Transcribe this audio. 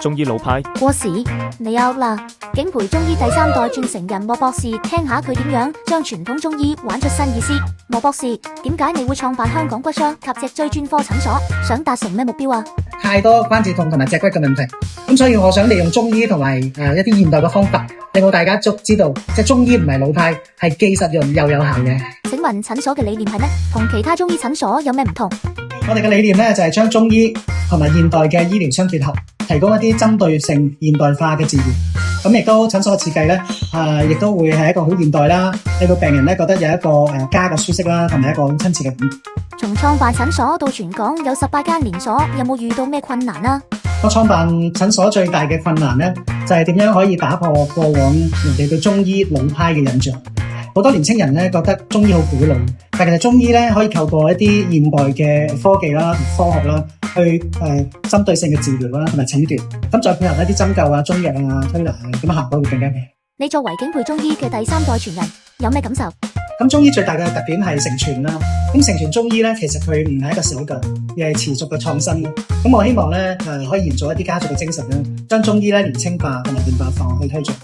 中醫老派。過時，你 out 啦！景培中醫第3代傳承人莫博士，聽下佢點樣將傳統中醫玩出新意思。莫博士，點解你會創辦香港骨傷及脊椎專科診所？想達成咩目標啊？太多關節痛同埋脊骨嘅問題，咁所以我想利用中醫同埋一啲現代嘅方法，令到大家知道，即係中醫唔係老派，係既實用又有效嘅。請問診所嘅理念係咩？同其他中醫診所有咩唔同？我哋嘅理念咧就係將中醫同埋現代嘅醫療相結合，提供一啲針對性現代化嘅治療。咁亦都診所嘅設計咧，亦都會係一個好現代啦，令到病人咧覺得有一個家嘅舒適啦，同埋一個好親切嘅感覺。從創辦診所到全港有18間連鎖，有冇遇到咩困難啊？我創辦診所最大嘅困難咧，就係點樣可以打破過往人哋對中醫老派嘅印象。好多年青人咧覺得中醫好古老，但其實中醫咧可以透過一啲現代嘅科技啦、科學啦，去針對性嘅治療啦，同埋診斷，咁再配合一啲針灸啊、中藥啊、推拿啊，咁效果會更加美。你作為景培中醫嘅第3代傳人，有咩感受？咁中醫最大嘅特點係承傳啦。咁承傳中醫咧，其實佢唔係一個守舊，而係持續嘅創新。咁我希望咧可以延續一啲家族嘅精神啦，將中醫咧年輕化同埋現代化去推進。